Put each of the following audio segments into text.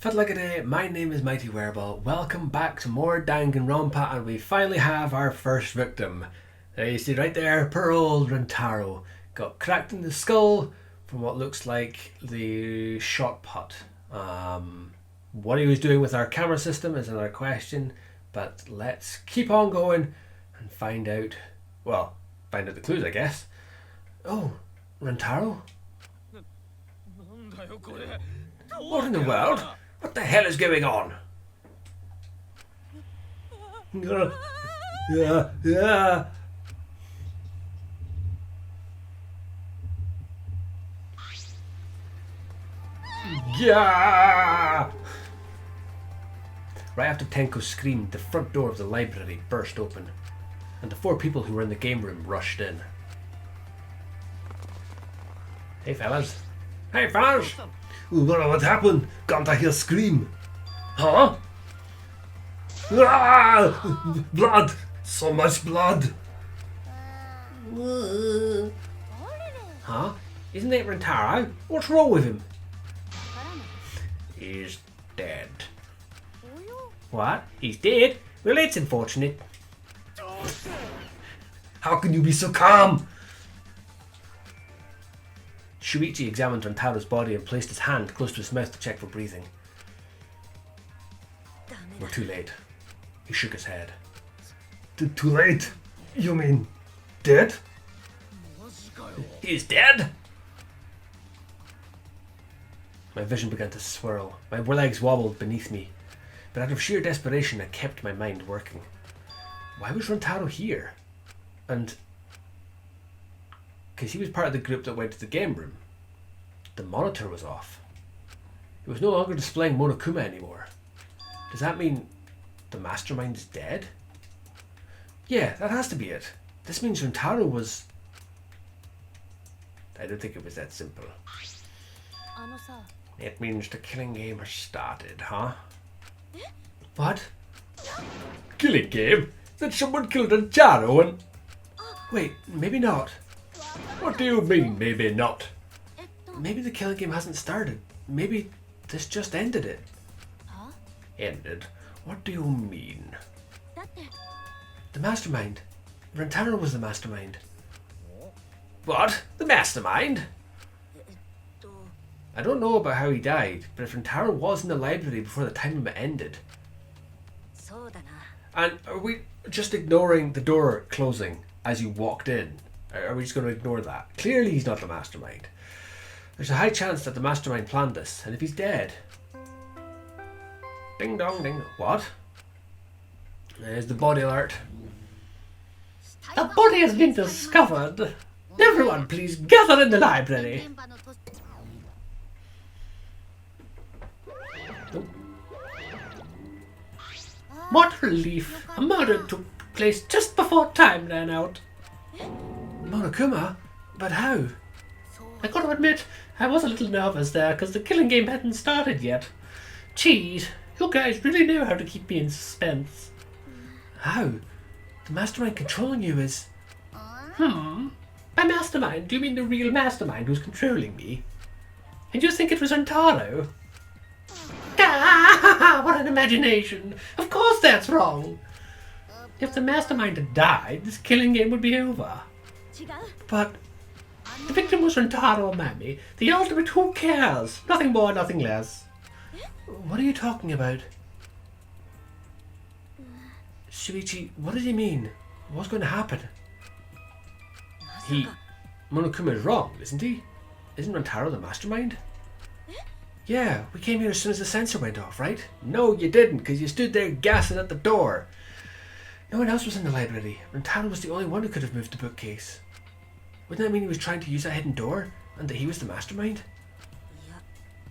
Fiddle-a-day, my name is Mighty Wereball. Welcome back to more Danganronpa, and we finally have our first victim. There you see right there, poor old Rentaro. Got cracked in the skull from what looks like the shot put. What he was doing with our camera system is another question, but let's keep on going and find out the clues, I guess. Oh, Rentaro? What in the world? What the hell is going on? Yeah. Right after Tenko screamed, the front door of the library burst open, and the four people who were in the game room rushed in. Hey fellas. What happened? Can't I hear scream? Huh? Blood! So much blood! Huh? Isn't it Rentaro? What's wrong with him? He's dead. What? He's dead? Well, it's unfortunate. How can you be so calm? Shuichi examined Rantaro's body and placed his hand close to his mouth to check for breathing. We're too late. He shook his head. Too late? You mean dead? He's dead? My vision began to swirl. My legs wobbled beneath me. But out of sheer desperation, I kept my mind working. Why was Rentaro here? And because he was part of the group that went to the game room. The monitor was off. It was no longer displaying Monokuma anymore. Does that mean the mastermind is dead? Yeah, that has to be it. This means Rentaro was... I don't think it was that simple. It means the killing game has started, huh? What? Killing game? That someone killed Rentaro and... Wait, maybe not. What do you mean, maybe not? Maybe the killing game hasn't started. Maybe this just ended it. Ended? What do you mean? The mastermind. Rentaro was the mastermind. What? The mastermind? I don't know about how he died, but if Rentaro was in the library before the time limit ended... And are we just ignoring the door closing as you walked in? Are we just going to ignore that? Clearly he's not the mastermind. There's a high chance that the mastermind planned this, and if he's dead... Ding dong ding. What? There's the body alert. The body has been discovered. Everyone please gather in the library. Oh. What relief. A murder took place just before time ran out. Monokuma? But how? I gotta admit, I was a little nervous there because the killing game hadn't started yet. Jeez, you guys really know how to keep me in suspense. How? The mastermind controlling you is... By mastermind, do you mean the real mastermind who's controlling me? And you think it was Rentaro? Ah, what an imagination! Of course that's wrong! If the mastermind had died, this killing game would be over. But the victim was Rentaro Mami, the ultimate who cares? Nothing more, nothing less. What are you talking about? Shuichi, what does he mean? What's going to happen? Monokuma is wrong, isn't he? Isn't Rentaro the mastermind? Yeah, we came here as soon as the sensor went off, right? No, you didn't, because you stood there gassing at the door. No one else was in the library. Rentaro was the only one who could have moved the bookcase. Wouldn't that mean he was trying to use that hidden door, and that he was the mastermind?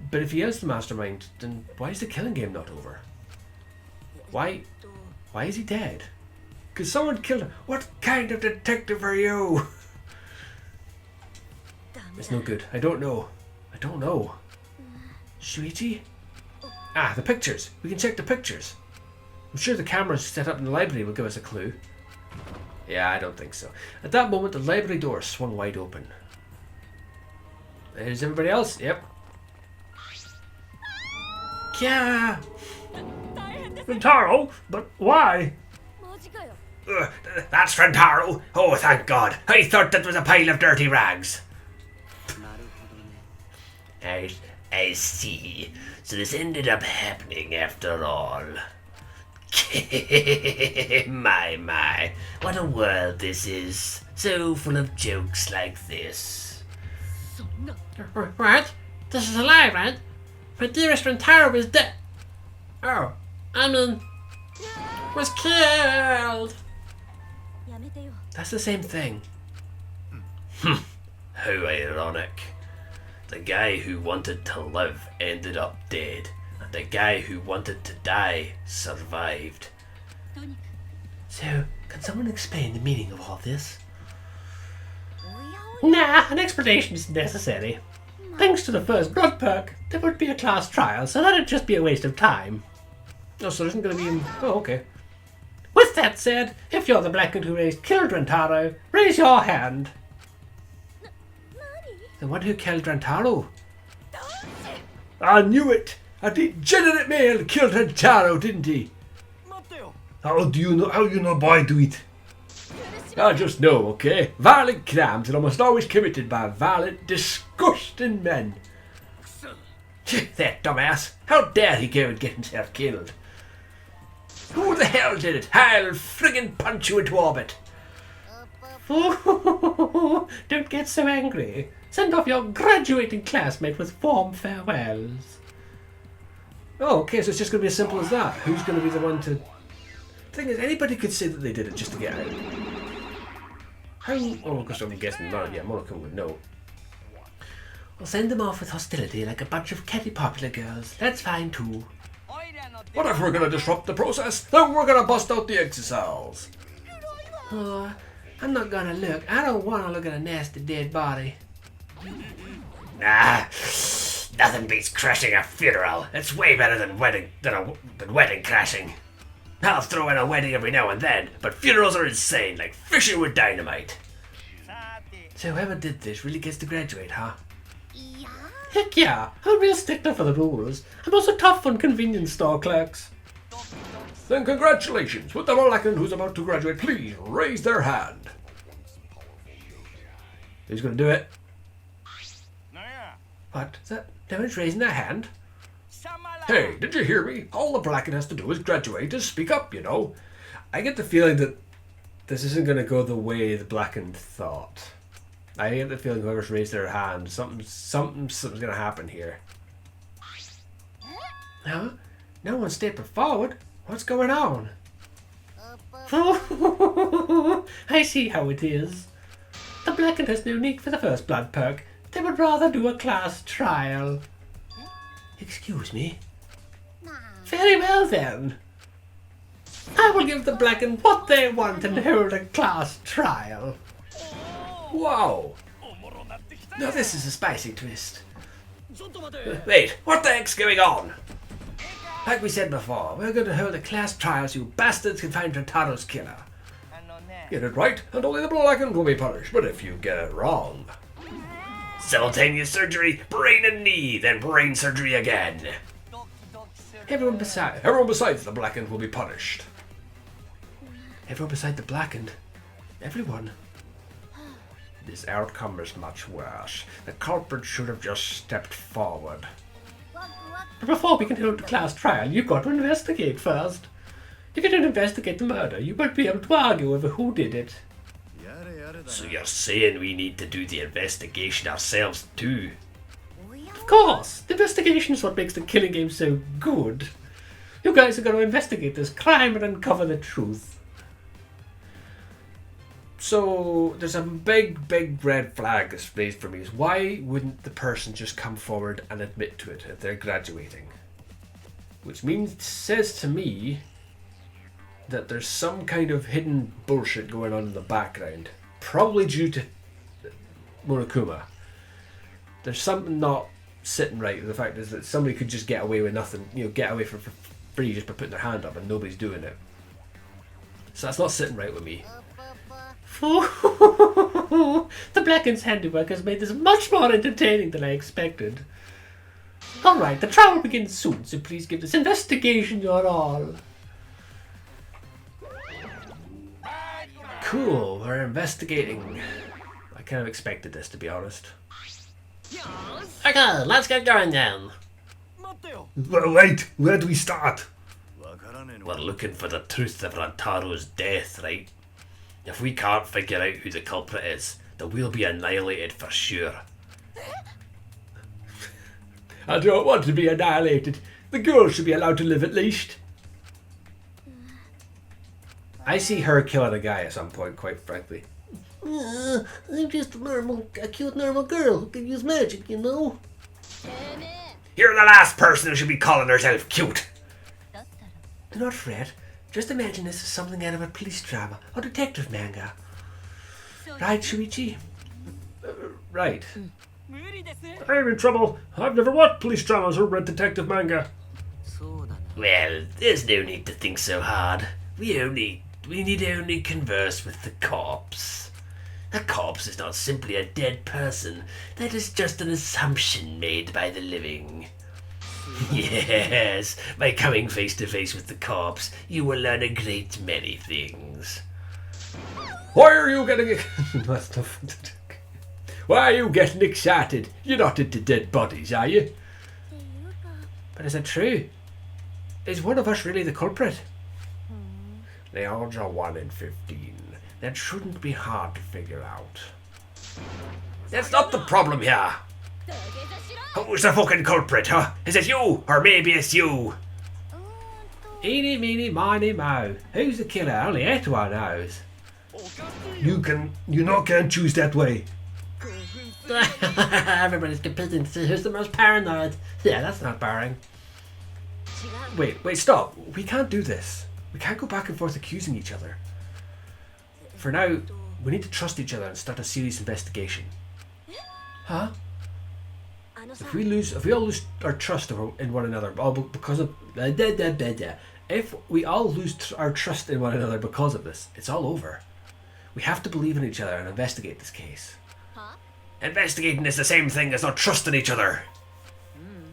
But if he is the mastermind, then why is the killing game not over? Why is he dead? Because someone killed him. What kind of detective are you? It's no good. I don't know. Shuichi? Ah, the pictures. We can check the pictures. I'm sure the cameras set up in the library will give us a clue. Yeah, I don't think so. At that moment, the library door swung wide open. There's everybody else. Yep. Yeah. Rentaro? But why? That's Rentaro. Oh, thank God. I thought that was a pile of dirty rags. I see. So this ended up happening after all. My. What a world this is. So full of jokes like this. What? This is a lie, right? My dearest Rentaro is dead. Oh, I mean, was killed. That's the same thing. How ironic. The guy who wanted to live ended up dead, and the guy who wanted to die survived. So, can someone explain the meaning of all this? Nah, an explanation isn't necessary. Thanks to the first blood perk, there would be a class trial, so that'd just be a waste of time. Oh, so there isn't going to be... Oh, okay. With that said, if you're the Blackened who killed Rentaro, raise your hand. The one who killed Rentaro? I knew it! A degenerate male killed Rentaro, didn't he? How do you know boy do it? I just know, okay? Violent crimes are almost always committed by violent, disgusting men. That dumbass! How dare he go and get himself killed? Who the hell did it? I'll friggin' punch you into orbit! Don't get so angry. Send off your graduating classmate with warm farewells. Oh, okay, so it's just going to be as simple as that. Who's going to be the one to... The thing is, anybody could say that they did it just to get out. How... Oh, because I'm guessing, Monokuma would know. We'll send them off with hostility like a bunch of catty popular girls. That's fine too. What if we're gonna disrupt the process? Then we're gonna bust out the exercise. Oh, I'm not gonna look. I don't want to look at a nasty dead body. Nah, nothing beats crashing a funeral. It's way better than wedding crashing. I'll throw in a wedding every now and then, but funerals are insane, like fishing with dynamite. So whoever did this really gets to graduate, huh? Heck yeah, I'm a real stickler for the rules. I'm also tough on convenience store clerks. Then congratulations. With the Blackened who's about to graduate, please raise their hand. Who's going to do it? What? Is that? No one's raising their hand? Hey, did you hear me? All the Blackened has to do is graduate, is speak up, you know. I get the feeling that this isn't going to go the way the Blackened thought. I get the feeling whoever's raised their hand, something's going to happen here. Huh? No one's stepping forward. What's going on? I see how it is. The Blackened has no need for the first blood perk. They would rather do a class trial. Excuse me? Very well then. I will give the Blackened what they want and hold a class trial. Wow! Now this is a spicy twist. Wait, what the heck's going on? Like we said before, we're going to hold a class trial so you bastards can find Rentaro's killer. Get it right, and only the Blackened will be punished, but if you get it wrong... Simultaneous surgery, brain and knee, then brain surgery again. Everyone besides the Blackened will be punished. Everyone beside the Blackened? Everyone? This outcome is much worse. The culprit should have just stepped forward. But before we can hold the class trial, you've got to investigate first. If you don't investigate the murder, you won't be able to argue over who did it. So you're saying we need to do the investigation ourselves too? Of course! The investigation is what makes the killing game so good. You guys are going to investigate this crime and uncover the truth. So there's a big red flag that's raised for me. Is why wouldn't the person just come forward and admit to it if they're graduating? Which means, says to me that there's some kind of hidden bullshit going on in the background. Probably due to Monokuma. There's something not sitting right. The fact is that somebody could just get away with nothing, get away for free just by putting their hand up and nobody's doing it. So that's not sitting right with me. The Blackened's handiwork has made this much more entertaining than I expected. Alright, the trial will begin soon, so please give this investigation your all. Cool, we're investigating. I kind of expected this, to be honest. Okay, let's get going then. Wait, where do we start? We're looking for the truth of Rantaro's death, right? If we can't figure out who the culprit is, then we'll be annihilated for sure. I don't want to be annihilated. The girl should be allowed to live at least. I see her killing a guy at some point, quite frankly. I'm just a cute normal girl who can use magic, you know? You're the last person who should be calling herself cute. Do not fret. Just imagine this is something out of a police drama or detective manga. Right, Shuichi? Right. I'm in trouble. I've never watched police dramas or read detective manga. Well, there's no need to think so hard. We need only converse with the corpse. A corpse is not simply a dead person. That is just an assumption made by the living. Yes, by coming face to face with the corpse, you will learn a great many things. Why are you getting... Why are you getting excited? You're not into dead bodies, are you? But is it true? Is one of us really the culprit? The odds are 1 in 15. That shouldn't be hard to figure out. That's not the problem here. Who's the fucking culprit, huh? Is it you? Or maybe it's you? Eeny, meeny, miny, moe. Who's the killer? Only Etwa knows. You can't choose that way. Everybody's competing to see who's the most paranoid. Yeah, that's not boring. Wait, stop. We can't do this. We can't go back and forth accusing each other. For now, we need to trust each other and start a serious investigation. Huh? If we all lose our trust in one another, all because of if we all lose our trust in one another because of this, it's all over. We have to believe in each other and investigate this case. Investigating is the same thing as not trusting each other.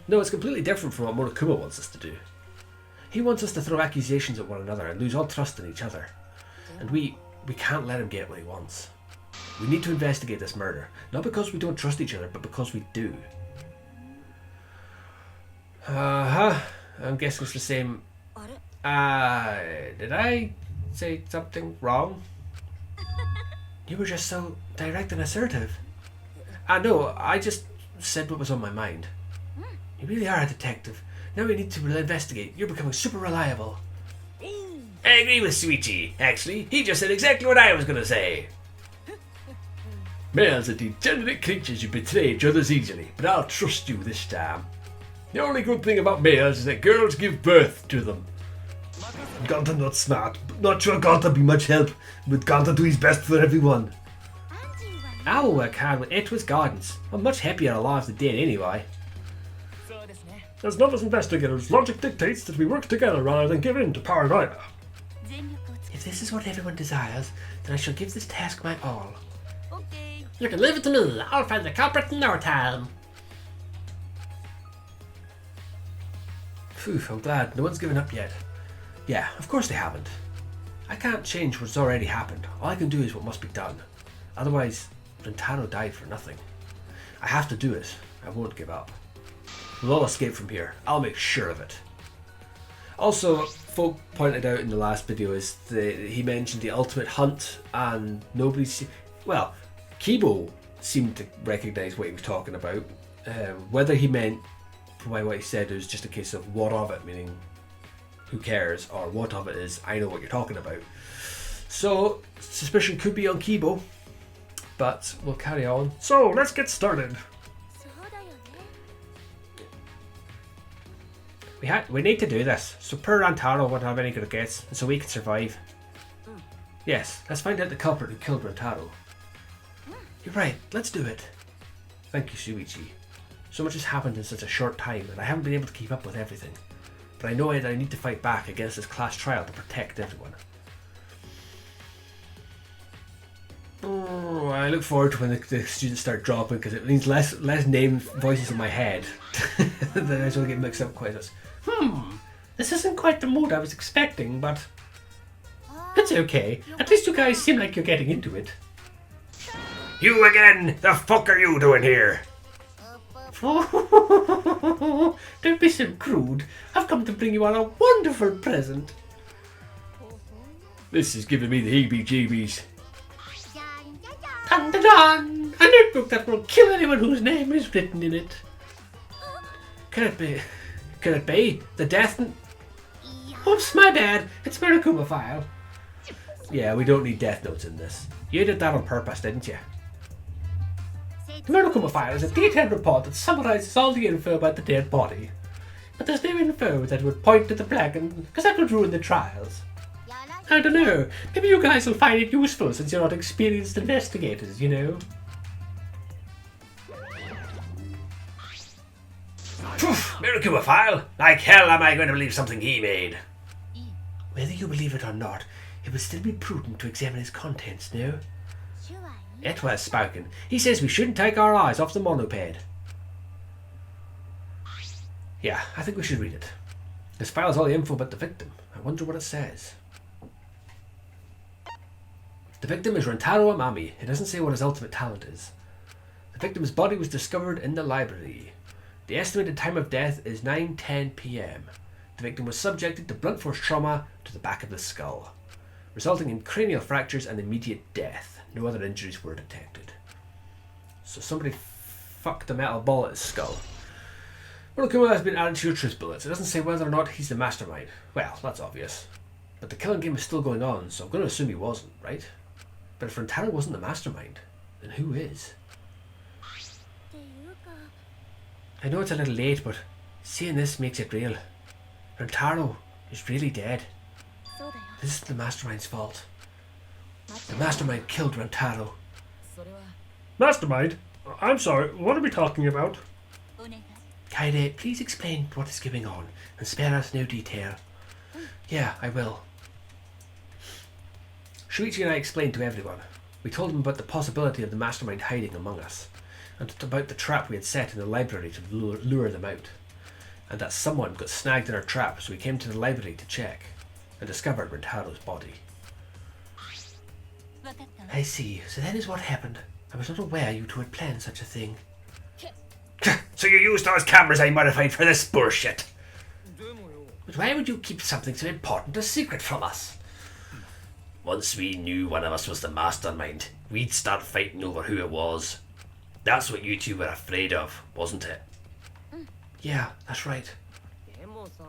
No, it's completely different from what Monokuma wants us to do. He wants us to throw accusations at one another and lose all trust in each other. And we can't let him get what he wants. We need to investigate this murder, not because we don't trust each other, but because we do. I'm guessing it's the same. Did I say something wrong? You were just so direct and assertive. No, I just said what was on my mind. You really are a detective. Now we need to investigate. You're becoming super reliable. I agree with Shuichi. Actually, he just said exactly what I was going to say. Males are degenerate creatures who betray each other easily, but I'll trust you this time. The only good thing about males is that girls give birth to them. Ganta not smart, but not sure Ganta be much help, but Ganta do his best for everyone. I will work hard with Etwa's guidance. I'm much happier alive than dead anyway. As novice investigators, logic dictates that we work together rather than give in to paranoia. If this is what everyone desires, then I shall give this task my all. You can leave it to me. I'll find the culprit in no time. Phew, I'm glad. No one's given up yet. Yeah, of course they haven't. I can't change what's already happened. All I can do is what must be done. Otherwise, Rentaro died for nothing. I have to do it. I won't give up. We'll all escape from here. I'll make sure of it. Also, folk pointed out in the last video is he mentioned the ultimate hunt, and well, Kibo seemed to recognise what he was talking about. Whether he meant by what he said it was just a case of what of it, meaning who cares, or what of it is I know what you're talking about. So suspicion could be on Kibo, but we'll carry on. So let's get started. We need to do this, so poor Rantaro won't have any good guess, and so we can survive. Yes, let's find out the culprit who killed Rantaro. You're right, let's do it. Thank you, Shuichi. So much has happened in such a short time, and I haven't been able to keep up with everything. But I know that I need to fight back against this class trial to protect everyone. Oh, I look forward to when the students start dropping, because it means less name voices in my head. Then I sort of get mixed up quite as. This isn't quite the mood I was expecting, but it's okay. At least you guys seem like you're getting into it. You again! The fuck are you doing here? Don't be so crude. I've come to bring you all a wonderful present. This is giving me the heebie-jeebies. Dun dun dun! A notebook that will kill anyone whose name is written in it. Could it be? The death... Oops, my bad. It's Monokuma file. Yeah, we don't need death notes in this. You did that on purpose, didn't you? The Monokuma file is a detailed report that summarizes all the info about the dead body. But there's no info that would point to the Blacken, because that would ruin the trials. I don't know. Maybe you guys will find it useful since you're not experienced investigators, you know? Poof! Monokuma file! Like hell am I going to believe something he made? Whether you believe it or not, it would still be prudent to examine its contents, no? Etwa has spoken. He says we shouldn't take our eyes off the monoped. Yeah, I think we should read it. This file has all the info about the victim. I wonder what it says. The victim is Rentaro Amami. It doesn't say what his ultimate talent is. The victim's body was discovered in the library. The estimated time of death is 9:10 p.m. The victim was subjected to blunt force trauma to the back of the skull, resulting in cranial fractures and immediate death. No other injuries were detected. So somebody fucked a metal ball at his skull. Monokuma has been added to your truth bullets. It doesn't say whether or not he's the mastermind. Well, that's obvious. But the killing game is still going on, so I'm going to assume he wasn't, right? But if Rentaro wasn't the mastermind, then who is? I know it's a little late, but seeing this makes it real. Rentaro is really dead. This is the mastermind's fault. The mastermind killed Rentaro. Mastermind? I'm sorry, what are we talking about? Kaede, please explain what is going on and spare us no detail. Yeah, I will. Shuichi and I explained to everyone. We told them about the possibility of the mastermind hiding among us, and about the trap we had set in the library to lure them out, and that someone got snagged in our trap, so we came to the library to check, and discovered Rentaro's body. I see, so that is what happened. I was not aware you two had planned such a thing. So you used those cameras I modified for this bullshit? But why would you keep something so important a secret from us? Once we knew one of us was the mastermind, we'd start fighting over who it was. That's what you two were afraid of, wasn't it? Yeah, that's right.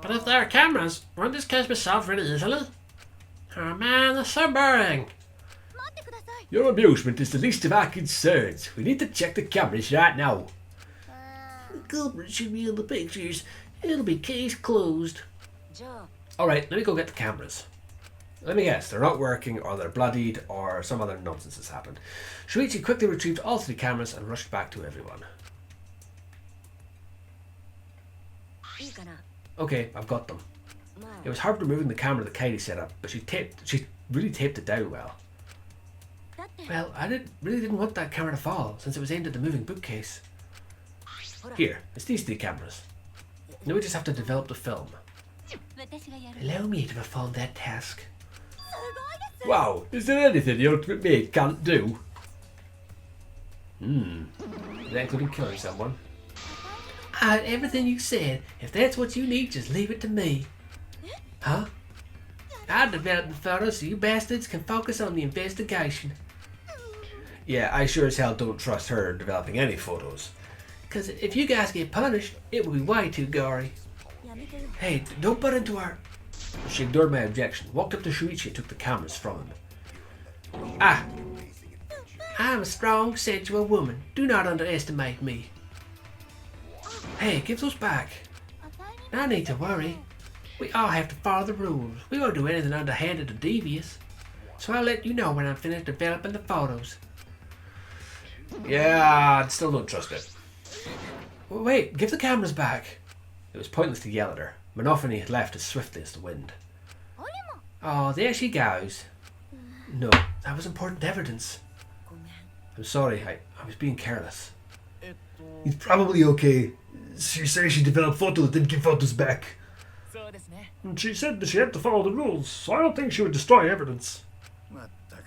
But if there are cameras, won't this case be solved really easily? Oh man, that's so boring. Your amusement is the least of our concerns. We need to check the cameras right now. The culprit should be in the pictures. It'll be case closed. Alright, let me go get the cameras. Let me guess, they're not working, or they're bloodied, or some other nonsense has happened. Shuichi quickly retrieved all 3 cameras and rushed back to everyone. Okay, I've got them. It was hard removing the camera that Kaede set up, but she really taped it down well. Well, I really didn't want that camera to fall, since it was aimed at the moving bookcase. Here, it's these 3 cameras. Now we just have to develop the film. Allow me to perform that task. Wow, is there anything the ultimate maid can't do? Is that including killing someone? I heard everything you said. If that's what you need, just leave it to me. Huh? I'll develop the photos so you bastards can focus on the investigation. Yeah, I sure as hell don't trust her developing any photos. Because if you guys get punished, it will be way too gory. Hey, don't butt into our... She ignored my objection, walked up to Shuichi and took the cameras from him. Ah! I'm a strong, sensual woman. Do not underestimate me. Hey, give those back. No need to worry. We all have to follow the rules. We won't do anything underhanded or devious. So I'll let you know when I'm finished developing the photos. Yeah, I still don't trust it. Wait, give the cameras back. It was pointless to yell at her. Monophony had left as swiftly as the wind. Oh, there she goes. No, that was important evidence. I'm sorry, I was being careless. He's probably okay. She says she developed photos, didn't give photos back. And she said that she had to follow the rules, so I don't think she would destroy evidence.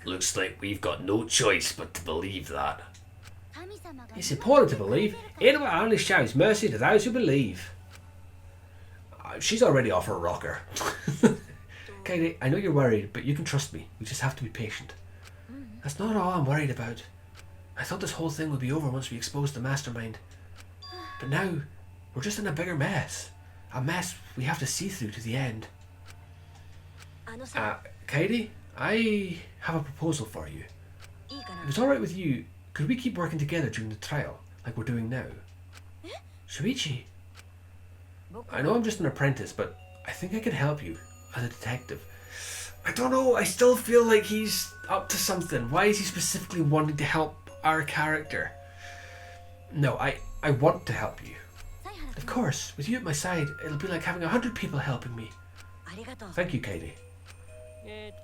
Looks like we've got no choice but to believe that. It's important to believe. Anyone only shouts mercy to those who believe. She's already off her rocker. Katie, I know you're worried, but you can trust me. We just have to be patient. That's not all I'm worried about. I thought this whole thing would be over once we exposed the mastermind. But now, we're just in a bigger mess. A mess we have to see through to the end. Katie, I have a proposal for you. If it's alright with you, could we keep working together during the trial, like we're doing now? Shuichi, I know I'm just an apprentice, but I think I can help you as a detective. I don't know, I still feel like he's up to something. Why is he specifically wanting to help our character? No, I want to help you. Of course, with you at my side, it'll be like having 100 people helping me. Thank you, Katie.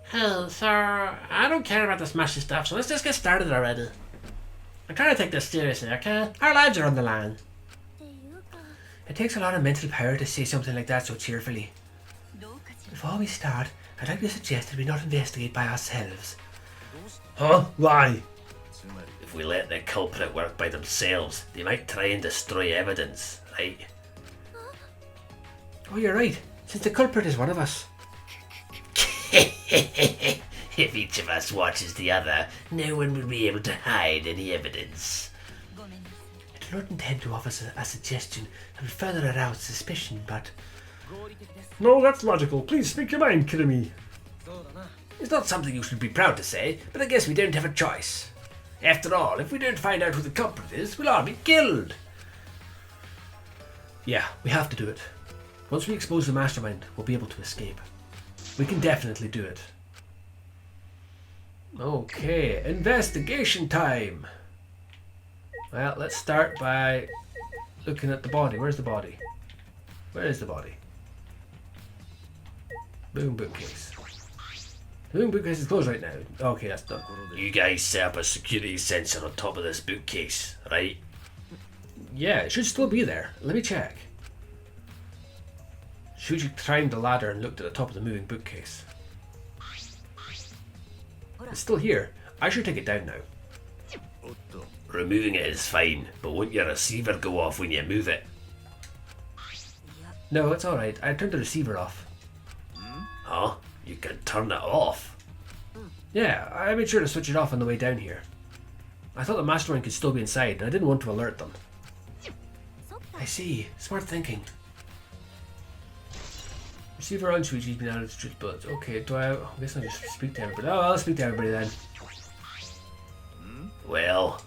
Hell, sir, I don't care about the smashy stuff, so let's just get started already. I'm trying to take this seriously, okay? Our lives are on the line. It takes a lot of mental power to say something like that so cheerfully. Before we start, I'd like to suggest that we not investigate by ourselves. Huh? Why? If we let the culprit work by themselves, they might try and destroy evidence, right? Oh, you're right, since the culprit is one of us. If each of us watches the other, no one will be able to hide any evidence. I do not intend to offer a suggestion that would further arouse suspicion, but... No, that's logical. Please speak your mind, Kirimi. It's not something you should be proud to say, but I guess we don't have a choice. After all, if we don't find out who the culprit is, we'll all be killed. Yeah, we have to do it. Once we expose the mastermind, we'll be able to escape. We can definitely do it. Okay, investigation time. Well, let's start by looking at the body. Where's the body? Where is the body? Boom, bookcase. The boom bookcase is closed right now. Okay, that's done. You guys set up a security sensor on top of this bookcase, right? Yeah, it should still be there. Let me check. Shuji climbed the ladder and looked at the top of the moving bookcase. It's still here. I should take it down now. Removing it is fine, but won't your receiver go off when you move it? No, it's alright. I turned the receiver off. Huh? You can turn it off? Yeah, I made sure to switch it off on the way down here. I thought the mastermind could still be inside, and I didn't want to alert them. I see. Smart thinking. Receiver on Shuichi's been added to street bullets. Okay, I guess I'll just speak to everybody. Oh, I'll speak to everybody then. Well,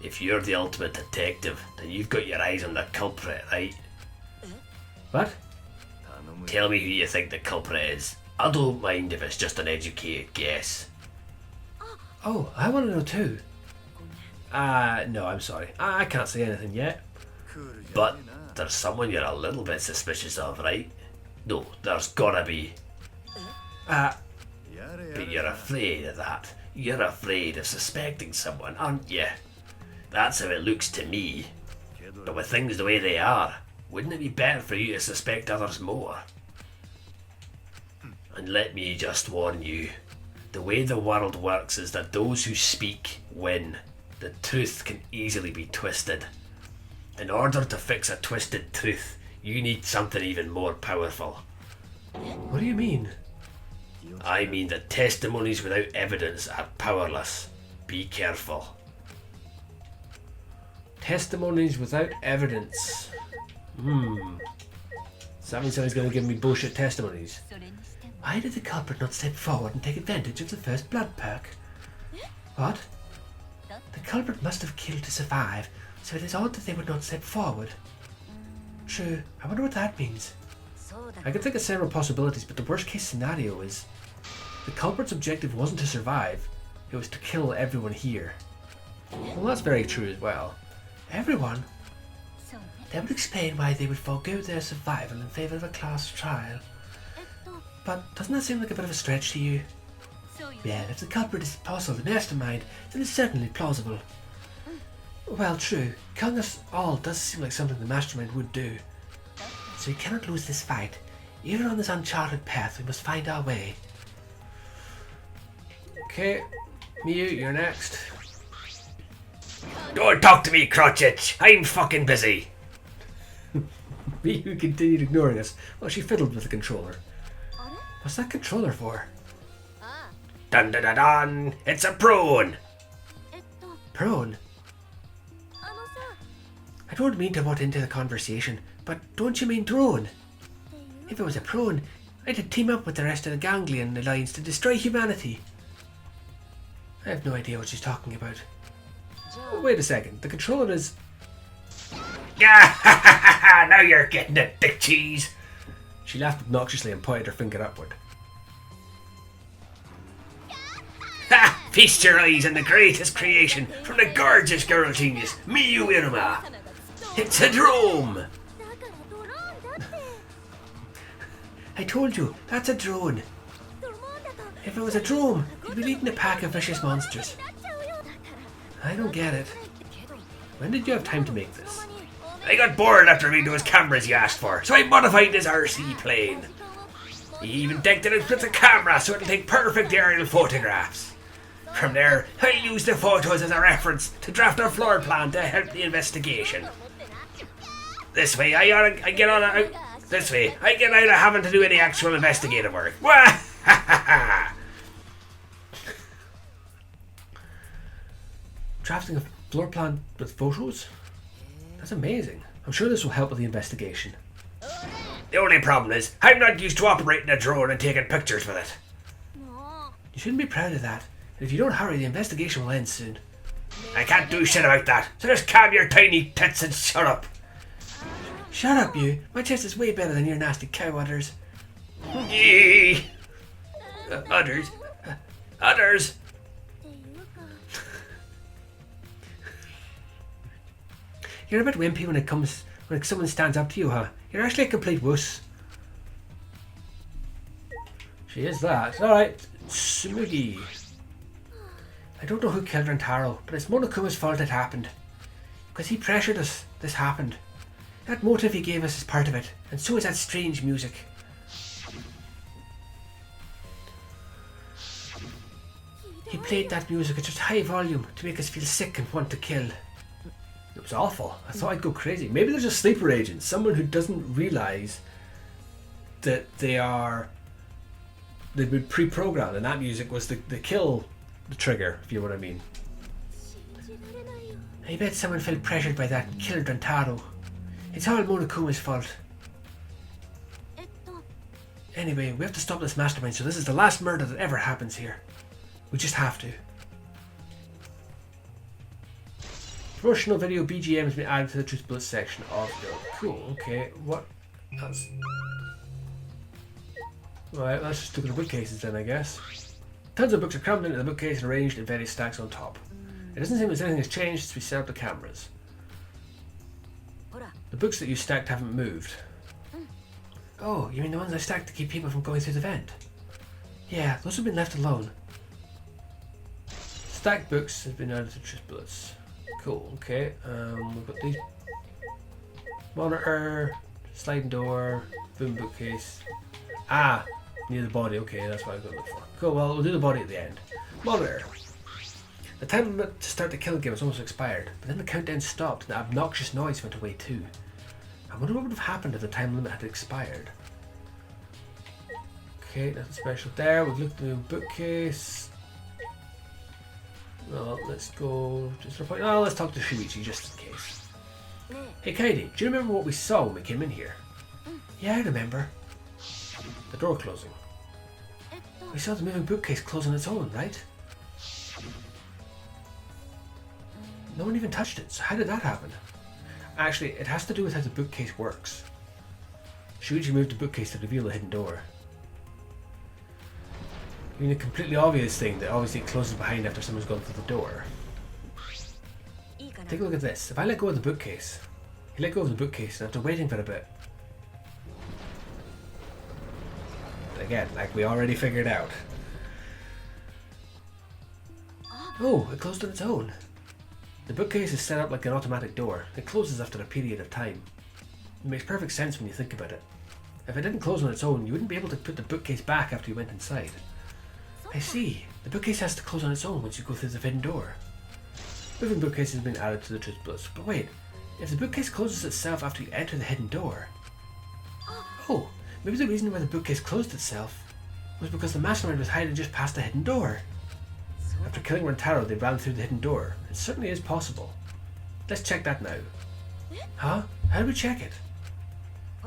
if you're the ultimate detective, then you've got your eyes on the culprit, right? What? Tell me who you think the culprit is. I don't mind if it's just an educated guess. Oh, I want to know too. No, I'm sorry. I can't say anything yet. But there's someone you're a little bit suspicious of, right? No, there's gotta be. But you're afraid of that. You're afraid of suspecting someone, aren't you? That's how it looks to me. But with things the way they are, wouldn't it be better for you to suspect others more? And let me just warn you, the way the world works is that those who speak win. The truth can easily be twisted. In order to fix a twisted truth, you need something even more powerful. What do you mean? I mean that testimonies without evidence are powerless. Be careful. Testimonies without evidence. So that means someone's going to give me bullshit testimonies. Why did the culprit not step forward and take advantage of the first blood perk? What? The culprit must have killed to survive, so it is odd that they would not step forward. True, I wonder what that means. I can think of several possibilities, but the worst case scenario is the culprit's objective wasn't to survive, it was to kill everyone here. Well, that's very true as well. Everyone? That would explain why they would forego their survival in favour of a class trial. But doesn't that seem like a bit of a stretch to you? Yeah, if the culprit is possible, the mastermind, then it's certainly plausible. Well, true. Killing us all does seem like something the mastermind would do. So we cannot lose this fight. Even on this uncharted path, we must find our way. Okay, Miyu, you're next. Don't talk to me, Crotchet. I'm fucking busy. Miyu continued ignoring us while she fiddled with the controller. What's that controller for? Dun dun dun dun. It's a prone. Prone? I don't mean to butt into the conversation, but don't you mean drone? If it was a prone, I'd team up with the rest of the Ganglion Alliance to destroy humanity. I have no idea what she's talking about. Wait a second, the controller is... Yeah, now you're getting it, big cheese. She laughed obnoxiously and pointed her finger upward. Ha! Feast your eyes on the greatest creation from the gorgeous girl genius, Miyu Iruma. It's a drone. I told you, that's a drone. If it was a drone, you'd be leading a pack of vicious monsters. I don't get it. When did you have time to make this? I got bored after reading those cameras you asked for, so I modified this RC plane. He even decked it out with a camera so it'll take perfect aerial photographs. From there, I'll use the photos as a reference to draft our floor plan to help the investigation. This way, I get out of having to do any actual investigative work. Wah! Drafting a floor plan with photos? That's amazing. I'm sure this will help with the investigation. The only problem is, I'm not used to operating a drone and taking pictures with it. You shouldn't be proud of that. And if you don't hurry, the investigation will end soon. I can't do shit about that, so just calm your tiny tits and shut up. Shut up, you. My chest is way better than your nasty cow udders. Yee. Udders. Udders. You're a bit wimpy when someone stands up to you, huh? You're actually a complete wuss. She is that. Alright, Tsumugi. I don't know who killed Rantaro, but it's Monokuma's fault it happened. Because he pressured us, this happened. That motive he gave us is part of it, and so is that strange music. He played that music at such high volume to make us feel sick and want to kill. It was awful. I thought I'd go crazy. Maybe there's a sleeper agent, someone who doesn't realise that they've been pre-programmed, and that music was the kill the trigger, if you know what I mean. I bet someone felt pressured by that and killed Rantaro. It's all Monokuma's fault. Anyway, we have to stop this mastermind, so this is the last murder that ever happens here. We just have to. Promotional video BGM has been added to the Truth Bullets section of the... Cool, okay, what... That's... Alright, let's just look at the bookcases then, I guess. Tons of books are crammed into the bookcase and arranged in various stacks on top. It doesn't seem as anything has changed since we set up the cameras. The books that you stacked haven't moved. Oh, you mean the ones I stacked to keep people from going through the vent? Yeah, those have been left alone. Stacked books have been added to Truth Bullets. Cool, okay. We've got these. Monitor, sliding door, boom bookcase. Ah, near the body, okay, that's what I've got to look for. Cool, well, we'll do the body at the end. Monitor. The time limit to start the kill game was almost expired, but then the countdown stopped and the obnoxious noise went away too. I wonder what would have happened if the time limit had expired. Okay, nothing special there. We've looked through the bookcase. Well, let's go just for a point. Oh, let's talk to Shuichi just in case. Hey Kaidi, do you remember what we saw when we came in here? Yeah, I remember. The door closing. We saw the moving bookcase close on its own, right? No one even touched it, so how did that happen? Actually, it has to do with how the bookcase works. Shuichi moved the bookcase to reveal the hidden door. I mean, a completely obvious thing that obviously it closes behind after someone's gone through the door. Take a look at this. If I let go of the bookcase, you let go of the bookcase and after waiting for a bit. Again, like we already figured out. Oh, it closed on its own. The bookcase is set up like an automatic door. It closes after a period of time. It makes perfect sense when you think about it. If it didn't close on its own, you wouldn't be able to put the bookcase back after you went inside. I see. The bookcase has to close on its own once you go through the hidden door. Moving bookcase has been added to the truth bullets. But wait, if the bookcase closes itself after you enter the hidden door... Oh, maybe the reason why the bookcase closed itself was because the mastermind was hiding just past the hidden door. After killing Rentaro, they ran through the hidden door. It certainly is possible. Let's check that now. Huh? How do we check it?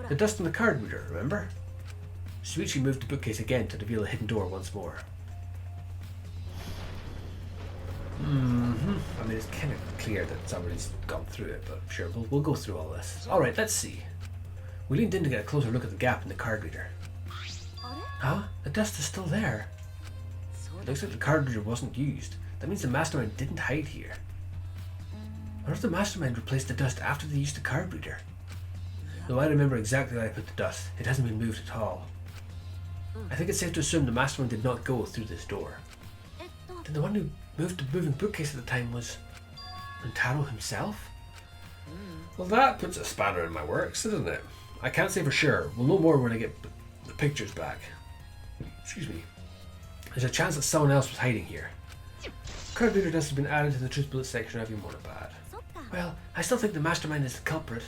The dust on the card reader, remember? Shuichi moved the bookcase again to reveal the hidden door once more. I mean, it's kind of clear that somebody's gone through it, but sure, we'll go through all this. Alright, let's see. We leaned in to get a closer look at the gap in the card reader. Huh? The dust is still there. It looks like the card reader wasn't used. That means the mastermind didn't hide here. What if the mastermind replaced the dust after they used the card reader? Though I remember exactly where I put the dust, it hasn't been moved at all. I think it's safe to assume the mastermind did not go through this door. Then the one who moved the moving bookcase at the time was Rentaro himself? Well, that puts a spanner in my works, doesn't it? I can't say for sure. We'll know more when I get the pictures back. Excuse me. There's a chance that someone else was hiding here. Card reader dust has been added to the truth bullet section of your monopad. Well, I still think the mastermind is the culprit.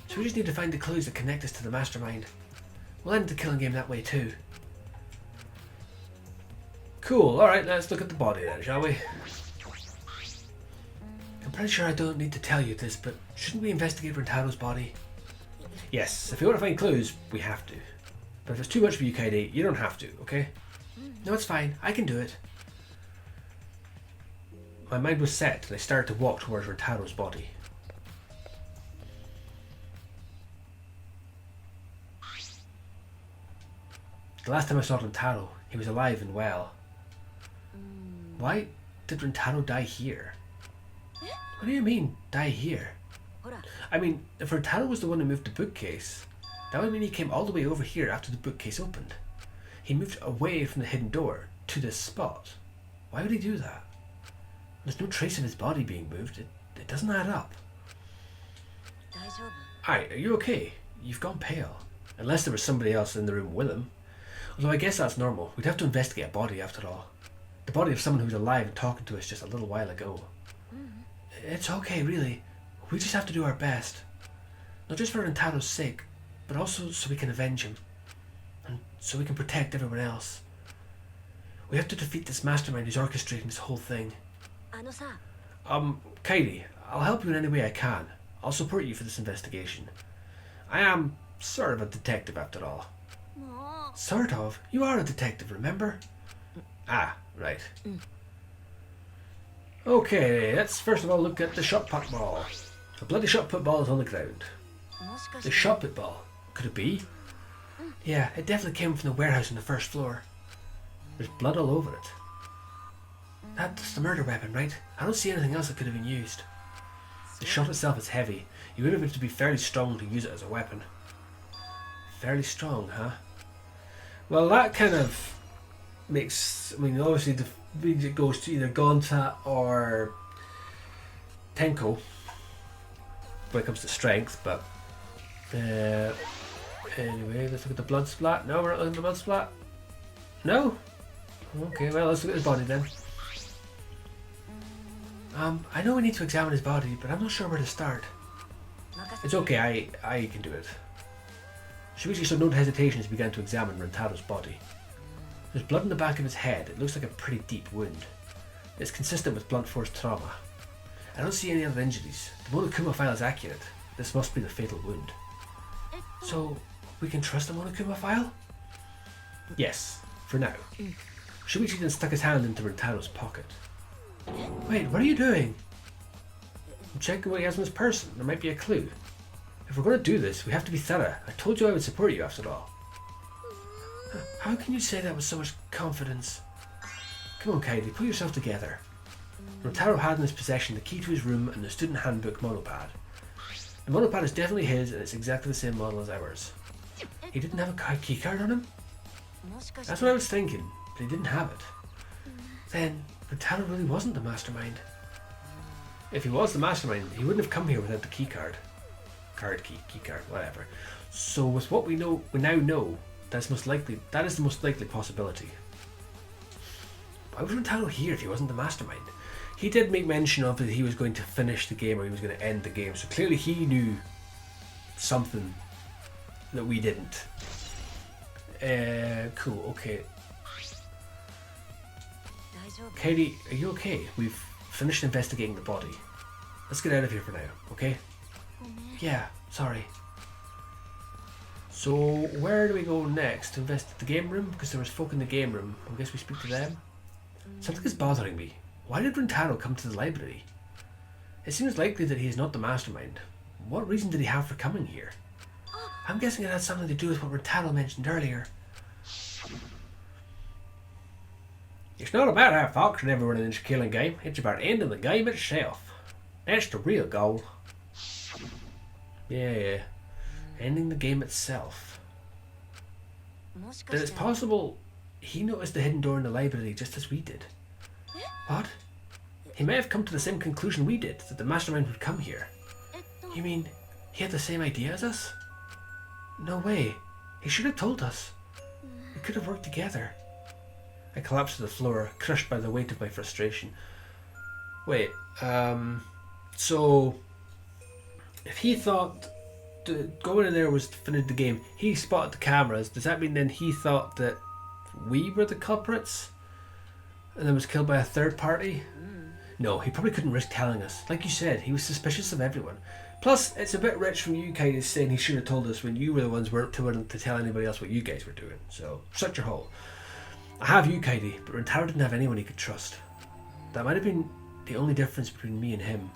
So we just need to find the clues that connect us to the mastermind. We'll end the killing game that way too. Cool, alright, let's look at the body then, shall we? I'm pretty sure I don't need to tell you this, but shouldn't we investigate Rentaro's body? Yes, if you want to find clues, we have to. But if it's too much for you, Kaidi, you don't have to, okay? No, it's fine. I can do it. My mind was set and I started to walk towards Rentaro's body. The last time I saw Rentaro, he was alive and well. Why did Rentaro die here? What do you mean, die here? I mean, if Rentaro was the one who moved the bookcase, that would mean he came all the way over here after the bookcase opened. He moved away from the hidden door to this spot. Why would he do that? There's no trace of his body being moved. It doesn't add up. Aye, are you okay? You've gone pale. Unless there was somebody else in the room with him. Although I guess that's normal. We'd have to investigate a body after all. The body of someone who was alive and talking to us just a little while ago. It's okay, really. We just have to do our best. Not just for Rentaro's sake, but also so we can avenge him. And so we can protect everyone else. We have to defeat this mastermind who's orchestrating this whole thing. Kaidi, I'll help you in any way I can. I'll support you for this investigation. I am sort of a detective after all. Sort of? You are a detective, remember? Ah, right. Okay, let's first of all look at the shot put ball. A bloody shot put ball is on the ground. The shot put ball? Could it be? Yeah, it definitely came from the warehouse on the first floor. There's blood all over it. That's the murder weapon, right? I don't see anything else that could have been used. The shot itself is heavy. You would have to be fairly strong to use it as a weapon. Fairly strong, huh? Well, that kind of makes... I mean, obviously it goes to either Gonta or Tenko when it comes to strength, but anyway, let's look at the blood splat. No, we're not looking at the blood splat. No? Okay, well, let's look at his body then. I know we need to examine his body, but I'm not sure where to start. It's okay, I can do it. Shuichi showed no hesitation as he began to examine Rentaro's body. There's blood in the back of his head. It looks like a pretty deep wound. It's consistent with blunt force trauma. I don't see any other injuries. The Monokuma file is accurate. This must be the fatal wound. So, we can trust the Monokuma file? Yes, for now. Shuichi then stuck his hand into Rentaro's pocket. Wait, what are you doing? I'm checking what he has in his person. There might be a clue. If we're going to do this, we have to be thorough. I told you I would support you after all. How can you say that with so much confidence? Come on, Kaidi, pull yourself together. Rentaro had in his possession the key to his room and the student handbook monopad. The monopad is definitely his and it's exactly the same model as ours. He didn't have a key card on him? That's what I was thinking, but he didn't have it. Then, Rintaro really wasn't the mastermind. If he was the mastermind, he wouldn't have come here without the key card. Key card, whatever. So with what we now know, that is the most likely possibility. Why was Rintaro here if he wasn't the mastermind? He did make mention of that he was going to finish the game or he was going to end the game, so clearly he knew something that we didn't. Cool, okay. Katie, are you okay? We've finished investigating the body. Let's get out of here for now, okay? Yeah, sorry. So, where do we go next? To investigate the game room? Because there was folk in the game room. I guess we speak to them. Something is bothering me. Why did Rintaro come to the library? It seems likely that he is not the mastermind. What reason did he have for coming here? I'm guessing it had something to do with what Rintaro mentioned earlier. It's not about how Fox and everyone in this killing game. It's about ending the game itself. That's the real goal. Yeah. Ending the game itself. Then it's possible he noticed the hidden door in the library just as we did. What? He may have come to the same conclusion we did, that the mastermind would come here. You mean he had the same idea as us? No way. He should have told us. We could have worked together. I collapsed to the floor, crushed by the weight of my frustration. Wait, so if he thought going in there was to finish the game, he spotted the cameras, does that mean then he thought that we were the culprits? And then was killed by a third party? No, he probably couldn't risk telling us. Like you said, he was suspicious of everyone. Plus, it's a bit rich from you guys saying he should have told us when you were the ones weren't too willing to tell anybody else what you guys were doing. So, shut your hole. I have you, Kaidi, but Rintaro didn't have anyone he could trust. That might have been the only difference between me and him.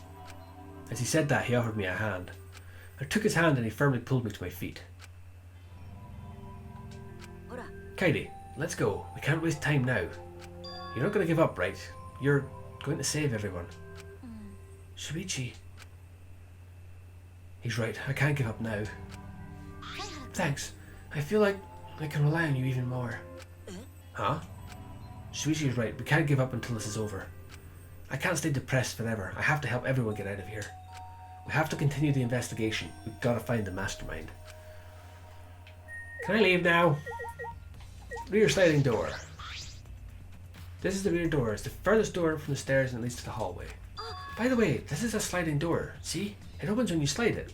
As he said that, he offered me a hand. I took his hand and he firmly pulled me to my feet. Kaidi, let's go. We can't waste time now. You're not going to give up, right? You're going to save everyone. Shuichi. He's right. I can't give up now. Thanks. I feel like I can rely on you even more. Huh? Shuichi is right. We can't give up until this is over. I can't stay depressed forever. I have to help everyone get out of here. We have to continue the investigation. We've got to find the mastermind. Can I leave now? Rear sliding door. This is the rear door. It's the furthest door from the stairs and it leads to the hallway. By the way, this is a sliding door. See? It opens when you slide it.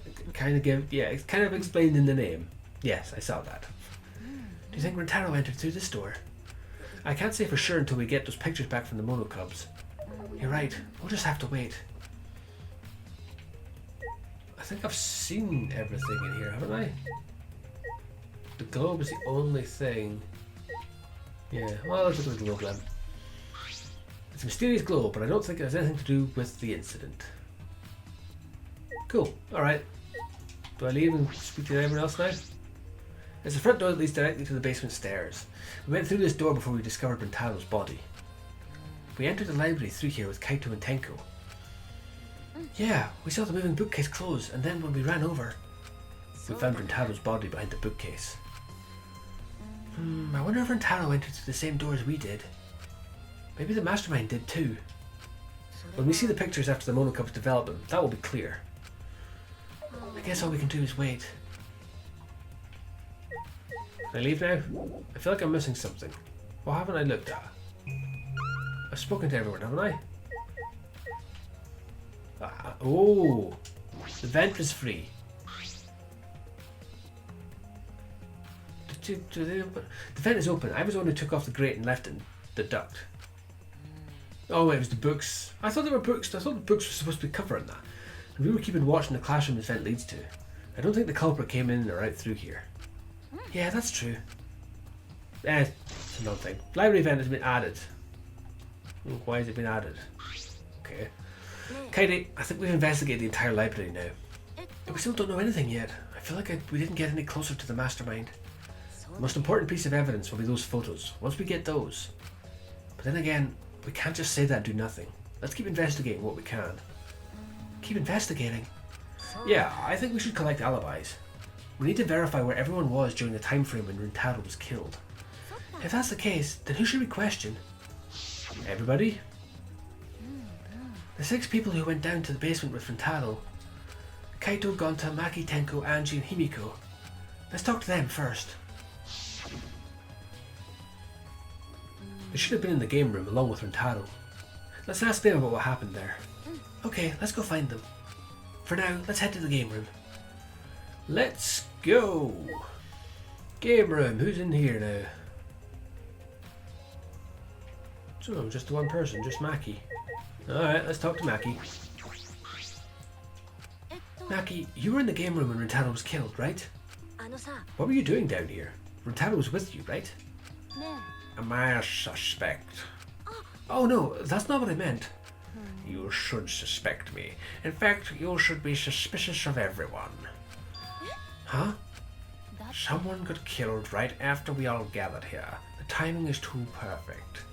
It's kind of explained in the name. Yes, I saw that. Do you think Rintaro entered through this door? I can't say for sure until we get those pictures back from the Monokubs. You're right. We'll just have to wait. I think I've seen everything in here, haven't I? The globe is the only thing. Yeah, well, let's look at the globe then. It's a mysterious globe, but I don't think it has anything to do with the incident. Cool, alright. Do I leave and speak to anyone else now? There's a front door that leads directly to the basement stairs. We went through this door before we discovered Rintaro's body. We entered the library through here with Kaito and Tenko. Yeah, we saw the moving bookcase close, and then when we ran over, we found Rintaro's body behind the bookcase. I wonder if Rintaro entered through the same door as we did. Maybe the mastermind did too. When we see the pictures after the Monokub's development, that will be clear. I guess all we can do is wait. Can I leave now? I feel like I'm missing something. What haven't I looked at? I've spoken to everyone, haven't I? Oh! The vent is free. The vent is open. I was the one who took off the grate and left it in the duct. Oh, it was the books. I thought they were books. I thought the books were supposed to be covering that. And we were keeping watch in the classroom this vent leads to. I don't think the culprit came in or out through here. Yeah, that's true. It's another thing. Library vent has been added. Why has it been added? Okay. Kaidi, I think we've investigated the entire library now. But we still don't know anything yet. I feel like we didn't get any closer to the mastermind. The most important piece of evidence will be those photos. Once we get those. But then again, we can't just say that and do nothing. Let's keep investigating what we can. Keep investigating? Yeah, I think we should collect alibis. We need to verify where everyone was during the time frame when Rintaro was killed. If that's the case, then who should we question? Everybody? The 6 people who went down to the basement with Rintaro. Kaito, Gonta, Maki, Tenko, Angie, and Himiko. Let's talk to them first. They should have been in the game room along with Rintaro. Let's ask them about what happened there. Okay, let's go find them. For now, let's head to the game room. Let's go! Game room, who's in here now? So, just the one person, just Maki. Alright, let's talk to Maki. Maki, you were in the game room when Rintaro was killed, right? What were you doing down here? Rintaro was with you, right? Am I a suspect? Oh no, that's not what I meant. You should suspect me. In fact, you should be suspicious of everyone. Huh? Someone got killed right after we all gathered here. The timing is too perfect.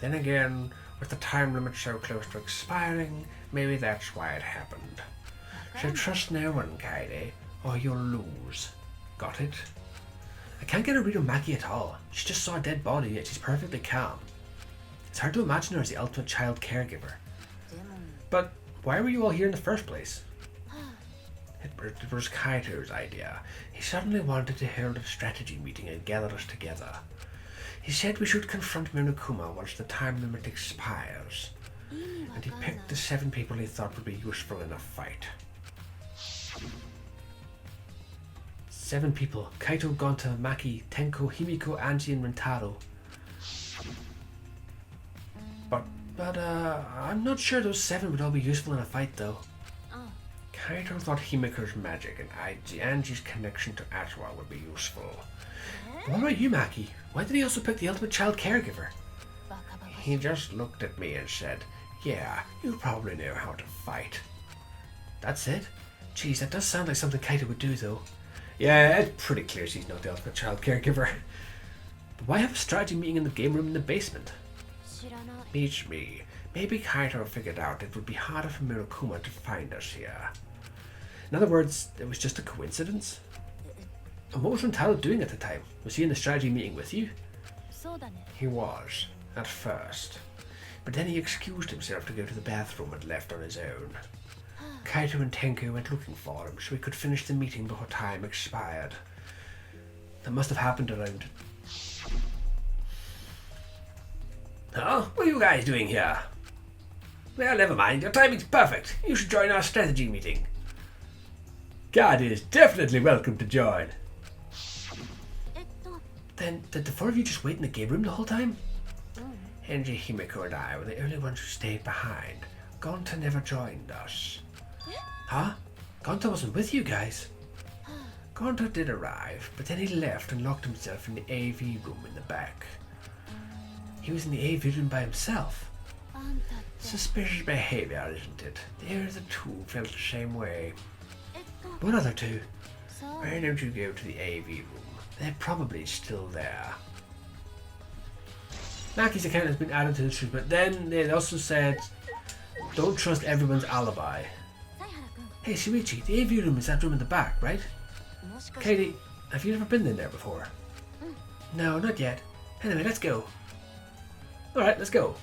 Then again, with the time limit so close to expiring, maybe that's why it happened. So trust no one, Kaede, or you'll lose. Got it? I can't get a read on Maki at all. She just saw a dead body, yet she's perfectly calm. It's hard to imagine her as the ultimate child caregiver. But why were you all here in the first place? It was Kaito's idea. He suddenly wanted to hold a strategy meeting and gather us together. He said we should confront Monokuma once the time limit expires. And he picked the 7 people he thought would be useful in a fight. 7 people. Kaito, Gonta, Maki, Tenko, Himiko, Angie, and Rintaro. But I'm not sure those 7 would all be useful in a fight, though. Kaito thought Himiko's magic and Angie's connection to Atwa would be useful. What about you, Maki? Why did he also pick the ultimate child caregiver? He just looked at me and said, yeah, you probably know how to fight. That's it? Geez, that does sound like something Kaito would do, though. Yeah, it's pretty clear she's not the ultimate child caregiver. But why have a strategy meeting in the game room in the basement? Beats me. Maybe Kaito figured out it would be harder for Monokuma to find us here. In other words, it was just a coincidence? And what was Rintaro doing at the time? Was he in the strategy meeting with you? He was, at first. But then he excused himself to go to the bathroom and left on his own. Kaito and Tenko went looking for him so he could finish the meeting before time expired. That must have happened around... Huh? What are you guys doing here? Well, never mind. Your timing's perfect. You should join our strategy meeting. God is definitely welcome to join. Then, did the 4 of you just wait in the game room the whole time? Angie, Himiko, and I were the only ones who stayed behind. Gonta never joined us. Huh? Gonta wasn't with you guys? Gonta did arrive, but then he left and locked himself in the AV room in the back. He was in the AV room by himself. Suspicious behavior, isn't it? The other 2 felt the same way. What other 2? Why don't you go to the AV room? They're probably still there. Maki's account has been added to the truth, but then they also said, don't trust everyone's alibi. Hey Shuichi, the AV room is that room in the back, right? Katie, have you ever been in there before? No, not yet. Anyway, let's go. Alright, let's go.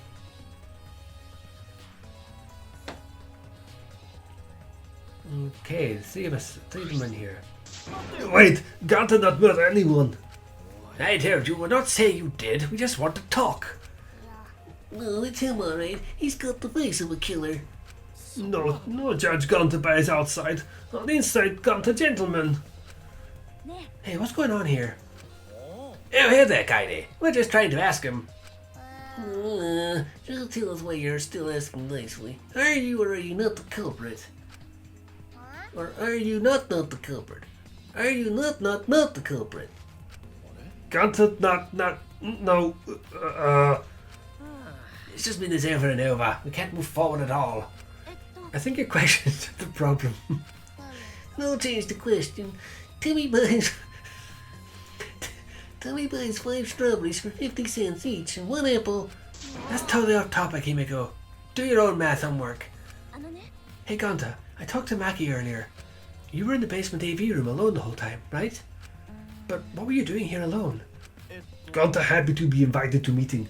Okay, the 3 of them in here. Wait, Gonta not murder anyone. I told you, we're not saying you did, we just want to talk. No, it's him alright. He's got the face of a killer. No Judge Gonta by his outside. On the inside, Gonta gentleman. Hey, what's going on here? Oh, hey there, Kaede. We're just trying to ask him. Just tell us why you're still asking nicely. Are you or are you not the culprit? Or are you not the culprit? Are you not the culprit? Gonta no. It's just been this over and over. We can't move forward at all. I think your question's the problem. No, change the question. Timmy buys 5 strawberries for 50 cents each and 1 apple. That's totally off topic, Himiko. Do your own math homework. Hey Gonta, I talked to Maki earlier. You were in the basement AV room alone the whole time, right? But what were you doing here alone? Gonta happy to be invited to meeting,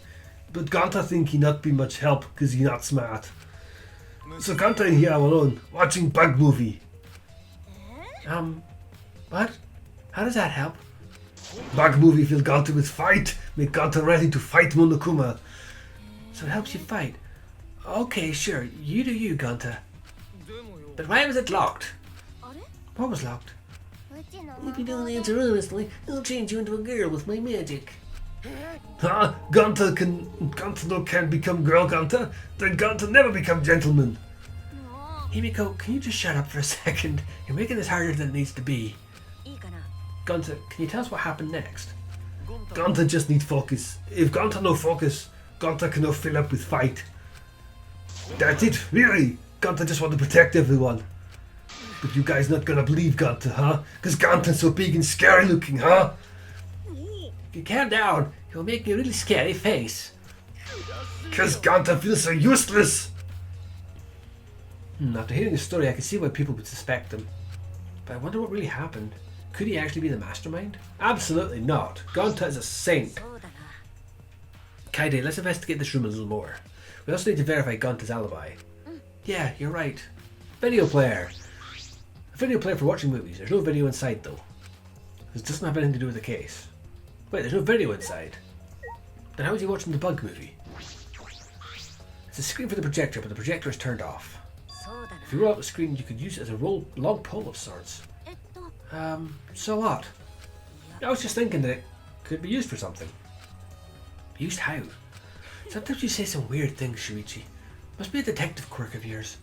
but Ganta think he not be much help because he not smart. So Ganta and here alone, watching bug movie. What? How does that help? Bug movie fill Ganta with fight, make Ganta ready to fight Monokuma. So it helps you fight. Okay, sure. You do you, Gunta. But why was it locked? What was locked? If you don't answer honestly, I'll change you into a girl with my magic. Huh? Ganta no can become girl Ganta, then Ganta never become gentleman. Himiko, can you just shut up for a second? You're making this harder than it needs to be. Gunta, can you tell us what happened next? Ganta just need focus. If Ganta no focus, Ganta cannot fill up with fight. That's it, really. Ganta just want to protect everyone. But you guys not gonna believe Ganta, huh? Cause Ganta's so big and scary looking, huh? You calm down. You'll make me a really scary face. Cause Ganta feels so useless. After hearing the story, I can see why people would suspect him. But I wonder what really happened. Could he actually be the mastermind? Absolutely not. Gonta is a saint. Kaide, let's investigate this room a little more. We also need to verify Gonta's alibi. Yeah, you're right. Video player. A video player for watching movies. There's no video inside though. This doesn't have anything to do with the case. Wait, there's no video inside. Then how is he watching the bug movie? It's a screen for the projector, but the projector is turned off. If you roll out the screen, you could use it as a long pole of sorts. So what? I was just thinking that it could be used for something. Used how? Sometimes you say some weird things, Shuichi. Must be a detective quirk of yours.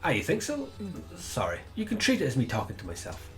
Ah, you think so? Sorry. You can treat it as me talking to myself.